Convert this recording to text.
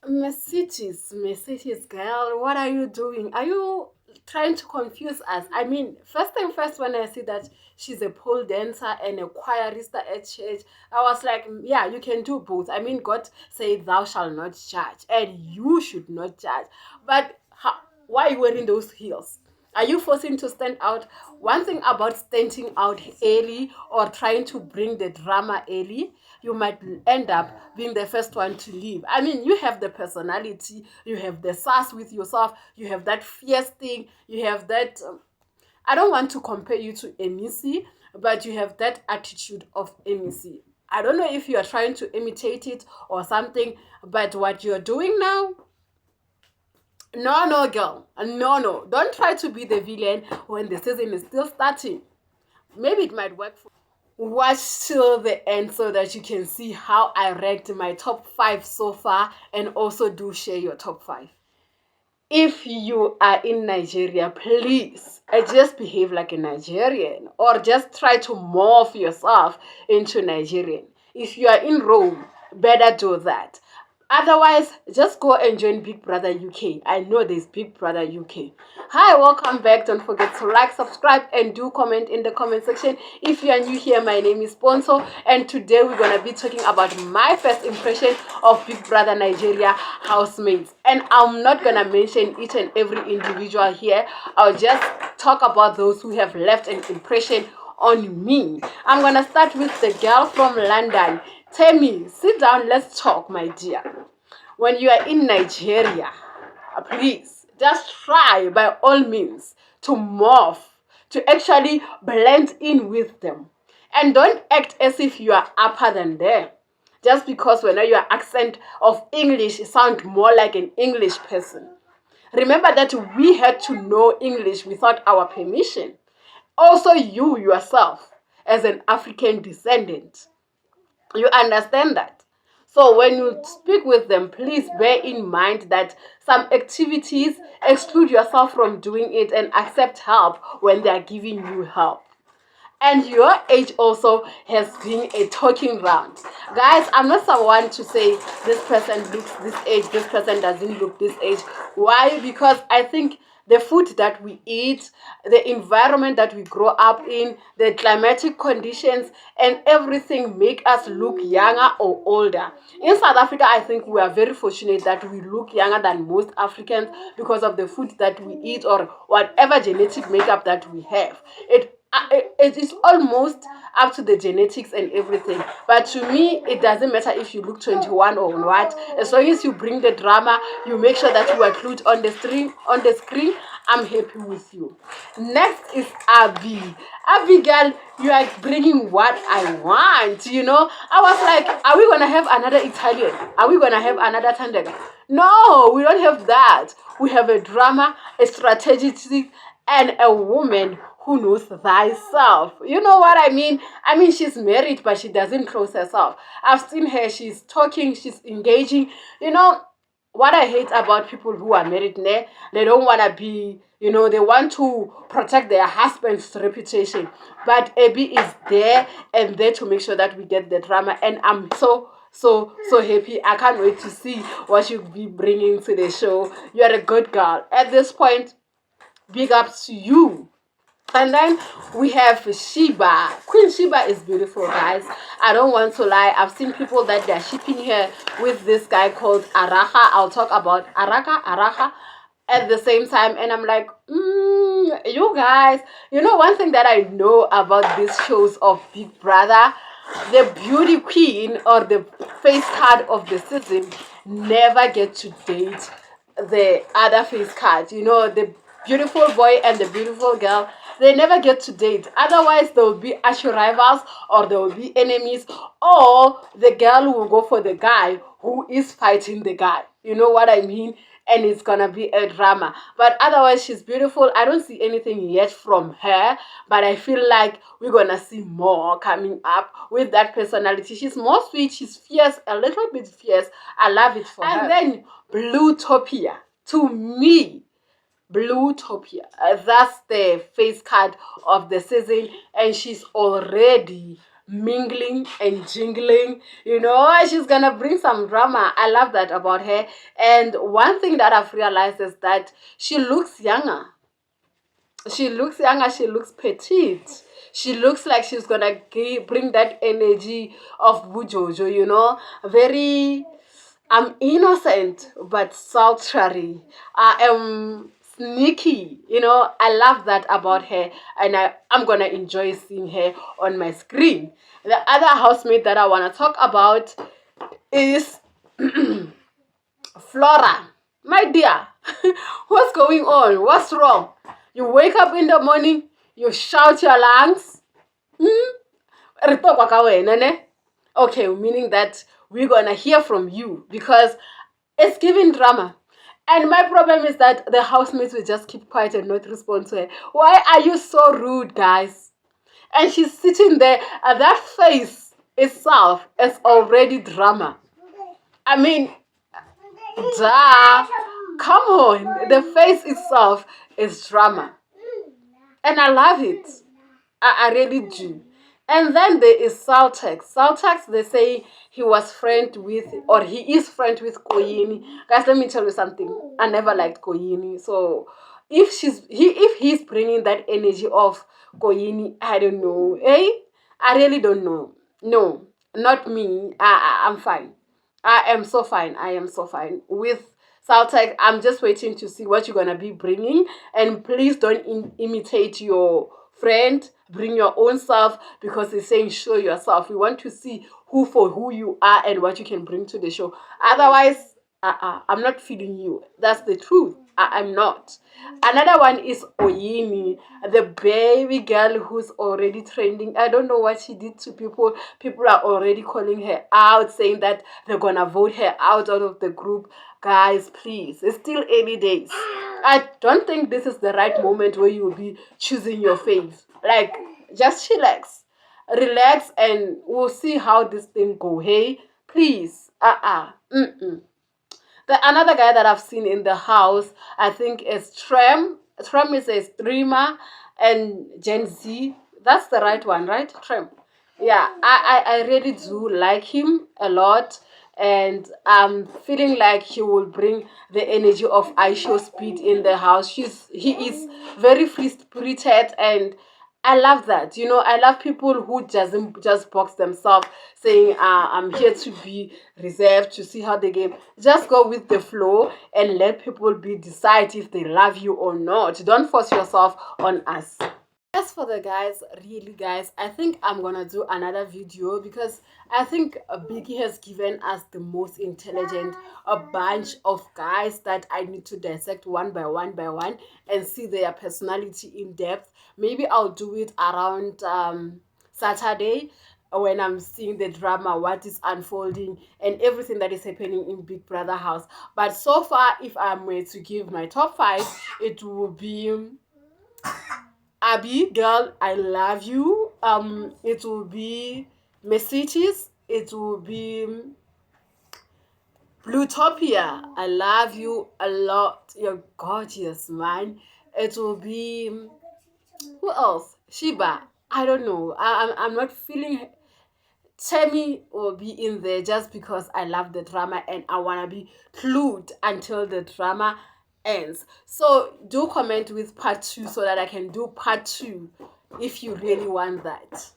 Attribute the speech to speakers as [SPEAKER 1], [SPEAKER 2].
[SPEAKER 1] Mercedes, girl, what are you doing? Are you trying to confuse us? I mean, first thing first, when I see that she's a pole dancer and a choirista at church, I was like, yeah, you can do both. I mean, God said, thou shalt not judge, and you should not judge. But why are you wearing those heels? Are you forcing to stand out? One thing about standing out early or trying to bring the drama early, you might end up being the first one to leave. I mean, you have the personality, you have the sass with yourself, you have that fierce thing, you have that. I don't want to compare you to Emisi, but you have that attitude of Emisi. I don't know if you are trying to imitate it or something, but what you're doing now, no, no, girl. No, no. Don't try to be the villain when the season is still starting. Maybe it might work for you. Watch till the end so that you can see how I ranked my top 5 so far, and also do share your top 5. If you are in Nigeria, please just behave like a Nigerian, or just try to morph yourself into Nigerian. If you are in Rome, better do that. Otherwise, just go and join Big Brother UK. I know there's Big Brother UK. Hi, welcome back. Don't forget to like, subscribe, and do comment in the comment section. If you are new here, my name is Ponso, and today we're going to be talking about my first impression of Big Brother Nigeria housemates. And I'm not going to mention each and every individual here. I'll just talk about those who have left an impression on me. I'm going to start with the girl from London. Temi, sit down, let's talk, my dear. When you are in Nigeria, please just try by all means to morph, to actually blend in with them. And don't act as if you are upper than them. Just because when your accent of English sound more like an English person. Remember that we had to know English without our permission. Also, you yourself, as an African descendant. You understand that? So when you speak with them, please bear in mind that some activities exclude yourself from doing it and accept help when they are giving you help. And your age also has been a talking round. Guys, I'm not someone to say this person looks this age, this person doesn't look this age. Why? Because I think the food that we eat, the environment that we grow up in, the climatic conditions, and everything make us look younger or older. In South Africa, I think we are very fortunate that we look younger than most Africans because of the food that we eat or whatever genetic makeup that we have. It is almost up to the genetics and everything, but to me it doesn't matter if you look 21 or what. As long as you bring the drama, you make sure that you are glued on the screen, I'm happy with you. Next is Abigail. You are bringing what I want. I was like, are we gonna have another Italian? Are we gonna have another Tandega? No, we don't have that. We have a drama, a strategy, and a woman who knows thyself. You know what I mean? I mean, she's married, but she doesn't close herself. I've seen her, she's talking, she's engaging. What I hate about people who are married, they don't want to be, they want to protect their husband's reputation. But Abby is there and there to make sure that we get the drama. And I'm so happy. I can't wait to see what you'll be bringing to the show. You're a good girl. At this point, big ups to you. And then we have Sheba. Queen Sheba is beautiful, guys. I don't want to lie. I've seen people that they're shipping her with this guy called Araha. I'll talk about Araha at the same time. And I'm like, you guys, one thing that I know about these shows of Big Brother, the beauty queen or the face card of the season never get to date the other face card. The beautiful boy and the beautiful girl, they never get to date. Otherwise, there will be arch rivals, or there will be enemies, or the girl will go for the guy who is fighting the guy. You know what I mean? And it's gonna be a drama. But otherwise, she's beautiful. I don't see anything yet from her, but I feel like we're gonna see more coming up with that personality. She's more sweet, she's fierce, a little bit fierce. I love it for her. And then Bluetopia. To me, Bluetopia. That's the face card of the season, and she's already mingling and jingling. You know, she's gonna bring some drama. I love that about her. And one thing that I've realized is that she looks younger. She looks younger, she looks petite. She looks like she's gonna bring that energy of Bujojo, you know, very innocent but sultry. I am sneaky, you know. I love that about her, and I'm gonna enjoy seeing her on my screen. The other housemate that I wanna talk about is Flora. My dear, what's going on? What's wrong? You wake up in the morning, you shout your lungs. Okay, meaning that we're gonna hear from you because it's giving drama. And my problem is that the housemates will just keep quiet and not respond to her. Why are you so rude, guys? And she's sitting there, and that face itself is already drama. I mean, duh. Come on. The face itself is drama. And I love it. I really do. And then there is Saltex. Saltex, they say he was friend with, or he is friend with Koyini. Guys, let me tell you something. I never liked Koyini. So if he's bringing that energy of Koyini, I don't know. I really don't know. No, not me. I'm fine. I am so fine. I am so fine with Saltec. I'm just waiting to see what you're gonna be bringing, and please don't imitate your friend. Bring your own self, because it's saying show yourself. We want to see who you are and what you can bring to the show. Otherwise, I'm not feeding you. That's the truth. I'm not. Another one is Oyini, the baby girl who's already trending. I don't know what she did to people. People are already calling her out, saying that they're gonna vote her out of the group. Guys, please, it's still early days. I don't think this is the right moment where you'll be choosing your fave. Like, just relax, and we'll see how this thing go. Hey, please. The another guy that I've seen in the house, I think, is Trem. Trem is a streamer, and Gen Z. That's the right one, right? Trem. Yeah, I really do like him a lot, and I'm feeling like he will bring the energy of Aisho Speed in the house. He is very free spirited, and I love that. You know, I love people who doesn't just box themselves, saying, I'm here to be reserved, to see how the game. Just go with the flow and let people decide if they love you or not. Don't force yourself on us. As for the guys, really guys, I think I'm gonna do another video, because I think Biggie has given us the most intelligent a bunch of guys that I need to dissect one by one and see their personality in depth. Maybe I'll do it around Saturday, when I'm seeing the drama, what is unfolding, and everything that is happening in Big Brother house. But so far, if I'm going to give my top 5, it will be Abby, girl, I love you. It will be Mercedes. It will be Blutopia. I love you a lot. You're gorgeous, man. It will be who else? Shiba. I don't know. I'm not feeling. Tammy will be in there just because I love the drama and I wanna be glued until the drama ends. So do comment with part 2 so that I can do part 2 if you really want that.